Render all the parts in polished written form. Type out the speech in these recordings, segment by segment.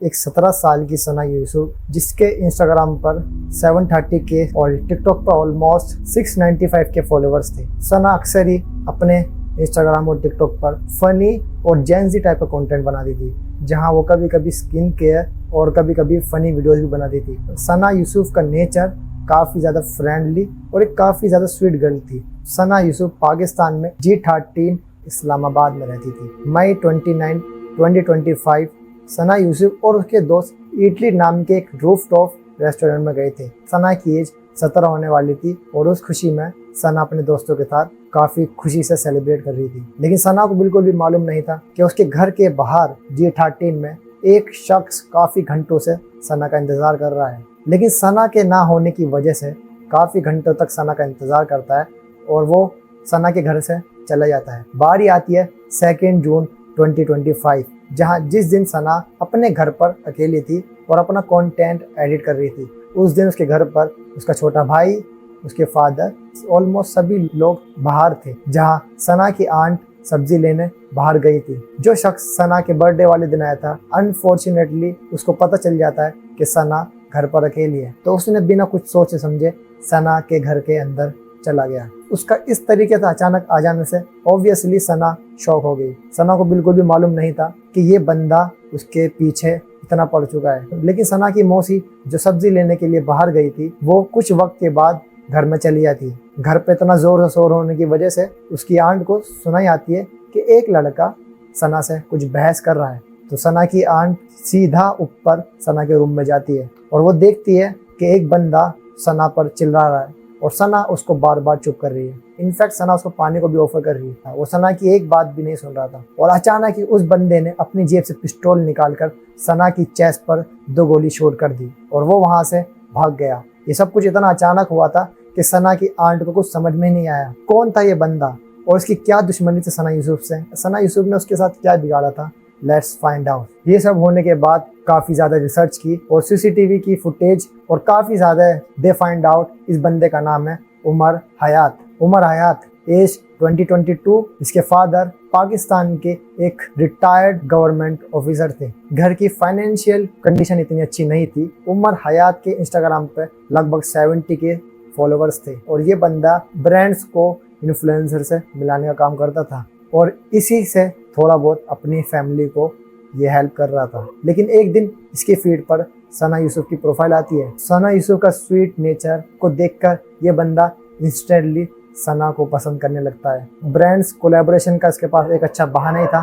एक 17 साल की सना यूसुफ, जिसके इंस्टाग्राम पर 730 के और टिकटॉक पर ऑलमोस्ट 695 के फॉलोअर्स थे। सना अक्सर ही अपने इंस्टाग्राम और टिकटॉक पर फनी और जेंजी टाइप का कंटेंट बनाती थी, जहां वो कभी कभी स्किन केयर और कभी कभी फनी वीडियोस भी बनाती थी। सना यूसुफ का नेचर काफ़ी ज़्यादा फ्रेंडली और एक काफ़ी ज़्यादा स्वीट गर्ल थी। सना यूसुफ पाकिस्तान में G13 इस्लामाबाद में रहती थी। मई 29, 2025 सना यूसुफ और उसके दोस्त इटली नाम के एक रूफटॉप रेस्टोरेंट में गए थे। सना की एज 17 होने वाली थी और उस खुशी में सना अपने दोस्तों के साथ काफ़ी खुशी से सेलिब्रेट कर रही थी। लेकिन सना को बिल्कुल भी मालूम नहीं था कि उसके घर के बाहर G13 में एक शख्स काफ़ी घंटों से सना का इंतज़ार कर रहा है। लेकिन सना के ना होने की वजह से काफ़ी घंटों तक सना का इंतज़ार करता है और वो सना के घर से चला जाता है। बारी आती है 2 जून 2025, जहाँ जिस दिन सना अपने घर पर अकेली थी और अपना कंटेंट एडिट कर रही थी। उस दिन उसके घर पर उसका छोटा भाई, उसके फादर, ऑलमोस्ट सभी लोग बाहर थे, जहाँ सना की आंट सब्जी लेने बाहर गई थी। जो शख्स सना के बर्थडे वाले दिन आया था, अनफॉर्चुनेटली उसको पता चल जाता है कि सना घर पर अकेली है, तो उसने बिना कुछ सोचे समझे सना के घर के अंदर चला गया। उसका इस तरीके से अचानक आ जाने से ऑब्वियसली सना शॉक हो गई। सना को बिल्कुल भी मालूम नहीं था कि ये बंदा उसके पीछे इतना पड़ चुका है। लेकिन सना की मौसी जो सब्जी लेने के लिए बाहर गई थी, वो कुछ वक्त के बाद घर में चली जाती। घर पे इतना जोर से शोर होने की वजह से उसकी आंट को सुनाई आती है कि एक लड़का सना से कुछ बहस कर रहा है। तो सना की आंट सीधा ऊपर सना के रूम में जाती है और वो देखती है कि एक बंदा सना पर चिल्ला रहा है और सना उसको बार बार चुप कर रही है। इनफैक्ट सना उसको पानी को भी ऑफर कर रही है। वो सना की एक बात भी नहीं सुन रहा था और अचानक ही उस बंदे ने अपनी जेब से पिस्टल निकालकर सना की चेस्ट पर 2 गोली शूट कर दी और वो वहां से भाग गया। ये सब कुछ इतना अचानक हुआ था कि सना की आंट को कुछ समझ में नहीं आया कौन था ये बंदा और उसकी क्या दुश्मनी थी सना यूसुफ से। सना यूसुफ ने उसके साथ क्या बिगाड़ा था, लेट्स फाइंड आउट। ये सब होने के बाद काफ़ी ज़्यादा रिसर्च की और सीसीटीवी की फुटेज और काफ़ी ज़्यादा दे फाइंड आउट इस बंदे का नाम है उमर हयात। उमर हयात एज 2022, इसके फादर पाकिस्तान के एक रिटायर्ड गवर्नमेंट ऑफिसर थे। घर की फाइनेंशियल कंडीशन इतनी अच्छी नहीं थी। उमर हयात के इंस्टाग्राम पे लगभग 70 के फॉलोअर्स थे और ये बंदा ब्रांड्स को इन्फ्लुएंसर से मिलाने का काम करता था और इसी से थोड़ा बहुत अपनी फैमिली को ये हेल्प कर रहा था। लेकिन एक दिन इसके फीड पर सना यूसुफ की प्रोफाइल आती है। सना यूसुफ का स्वीट नेचर को देखकर ये बंदा इंस्टेंटली सना को पसंद करने लगता है। ब्रांड्स कोलैबोरेशन का इसके पास एक अच्छा बहाना ही था।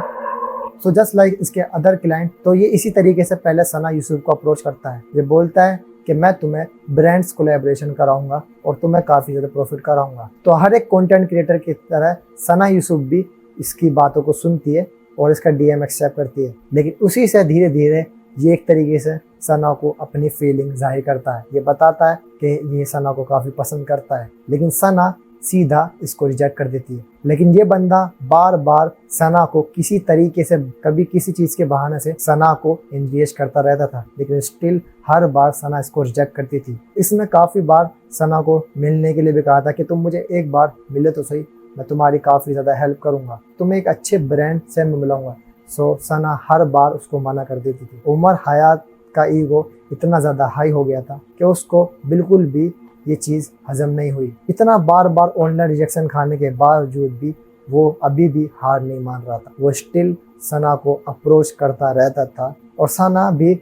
सो जस्ट लाइक इसके अदर क्लाइंट, तो ये इसी तरीके से पहले सना यूसुफ को अप्रोच करता है। ये बोलता है कि मैं तुम्हें ब्रांड्स कोलैबोरेशन कराऊंगा और तुम्हें काफ़ी ज़्यादा प्रॉफिट कराऊंगा। तो हर एक कंटेंट क्रिएटर की तरह सना यूसुफ भी इसकी बातों को सुनती है और इसका डीएम एक्सेप्ट करती है। लेकिन उसी से धीरे धीरे ये एक तरीके से सना को अपनी फीलिंग जाहिर करता है। ये बताता है कि ये सना को काफ़ी पसंद करता है, लेकिन सना सीधा इसको रिजेक्ट कर देती है। लेकिन ये बंदा बार बार सना को किसी तरीके से, कभी किसी चीज़ के बहाने से सना को एंगेज करता रहता था, लेकिन स्टिल हर बार सना इसको रिजेक्ट करती थी। इसने काफ़ी बार सना को मिलने के लिए भी कहा था कि तुम मुझे एक बार मिले तो सही, मैं तुम्हारी काफ़ी ज़्यादा हेल्प करूँगा, तुम्हें एक अच्छे ब्रांड से मैं मिलाऊंगा। सो सना हर बार उसको मना कर देती थी। उमर हयात का ईगो इतना ज़्यादा हाई हो गया था कि उसको बिल्कुल भी ये चीज़ हजम नहीं हुई। इतना बार बार ऑनलाइन रिजेक्शन खाने के बावजूद भी वो अभी भी हार नहीं मान रहा था। वो स्टिल सना को अप्रोच करता रहता था और सना भी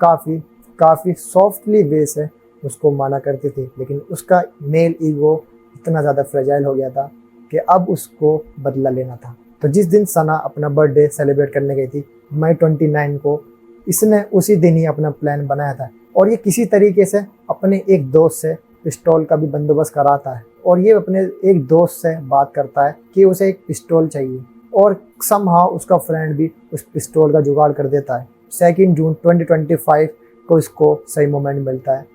काफ़ी सॉफ्टली वे से उसको मना करती थी। लेकिन उसका मेल ईगो इतना ज़्यादा फ्रेजाइल हो गया था कि अब उसको बदला लेना था। तो जिस दिन सना अपना बर्थडे सेलिब्रेट करने गई थी, मई 29 को, इसने उसी दिन ही अपना प्लान बनाया था और ये किसी तरीके से अपने एक दोस्त से पिस्तौल का भी बंदोबस्त कराता है और ये अपने एक दोस्त से बात करता है कि उसे एक पिस्तौल चाहिए और समहाउ उसका फ्रेंड भी उस पिस्तौल का जुगाड़ कर देता है। 2 जून 2025 को इसको सही मोमेंट मिलता है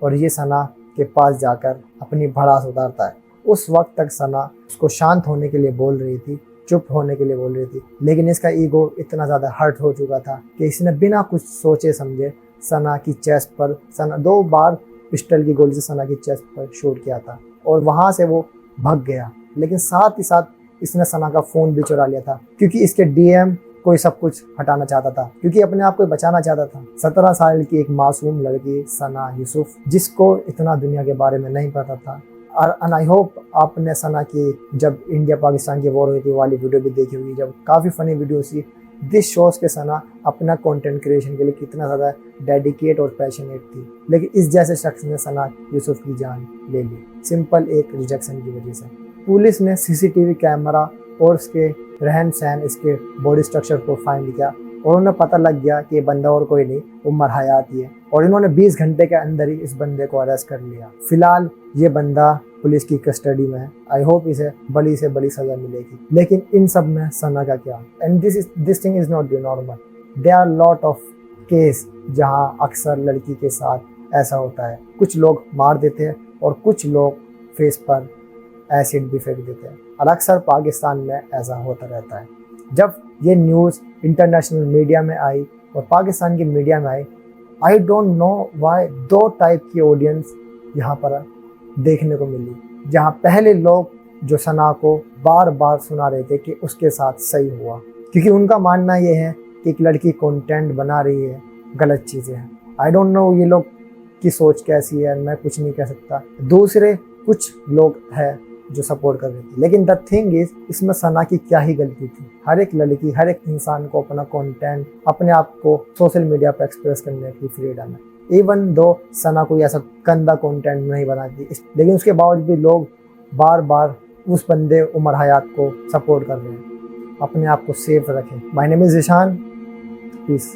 और ये सना के पास जाकर अपनी भड़ास उतारता है। उस वक्त तक सना उसको शांत होने के लिए बोल रही थी, चुप होने के लिए बोल रही थी, लेकिन इसका ईगो इतना ज़्यादा हर्ट हो चुका था कि इसने बिना कुछ सोचे समझे सना की चेस्ट पर 2 बार पिस्टल की गोली से सना की चेस्ट पर शूट किया था और वहाँ से वो भाग गया। लेकिन साथ ही साथ इसने सना का फ़ोन भी चुरा लिया था, क्योंकि इसके डीएम कोई सब कुछ हटाना चाहता था क्योंकि अपने आप को बचाना चाहता था। 17 साल की एक मासूम लड़की सना यूसुफ, जिसको इतना दुनिया के बारे में नहीं पता था। और आई होप आपने सना की जब इंडिया पाकिस्तान की वॉर हुई थी वाली वीडियो भी देखी होगी, जब काफ़ी फनी वीडियो थी। दिस शोज के सना अपना कंटेंट क्रिएशन के लिए कितना ज़्यादा डेडिकेट और पैशनेट थी, लेकिन इस जैसे शख्स ने सना यूसुफ की जान ले ली सिंपल एक रिजेक्शन की वजह से। पुलिस ने सीसीटीवी कैमरा और उसके रहन सहन, इसके बॉडी स्ट्रक्चर को फाइंड किया और उन्हें पता लग गया कि ये बंदा और कोई नहीं, उमर हयात ही है। और इन्होंने 20 घंटे के अंदर ही इस बंदे को अरेस्ट कर लिया। फिलहाल ये बंदा पुलिस की कस्टडी में है। आई होप इसे बड़ी से बड़ी सजा मिलेगी। लेकिन इन सब में सना का क्या? And this thing is not normal. There are lot of case जहाँ अक्सर लड़की के साथ ऐसा होता है। कुछ लोग मार देते हैं और कुछ लोग फेस पर एसिड भी फेंक देते हैं, और अक्सर पाकिस्तान में ऐसा होता रहता है। जब ये न्यूज़ इंटरनेशनल मीडिया में आई और पाकिस्तान की मीडिया में आई, I don't know why 2 type की ऑडियंस यहाँ पर देखने को मिली। जहाँ पहले लोग जो सना को बार बार सुना रहे थे कि उसके साथ सही हुआ, क्योंकि उनका मानना ये है कि एक लड़की कंटेंट बना रही है, गलत चीज़ें हैं। आई डोंट नो ये लोग की सोच कैसी है, मैं कुछ नहीं कह सकता। दूसरे कुछ लोग हैं जो सपोर्ट कर रही थी। लेकिन द थिंग इज, इसमें सना की क्या ही गलती थी? हर एक लड़की, हर एक इंसान को अपना कंटेंट, अपने आप को सोशल मीडिया पर एक्सप्रेस करने की फ्रीडम है। इवन दो सना कोई ऐसा गंदा कंटेंट नहीं बनाती, लेकिन उसके बावजूद भी लोग बार बार उस बंदे उमर हयात को सपोर्ट कर रहे हैं। अपने आप को सेफ रखें। My name is Ishan, piece.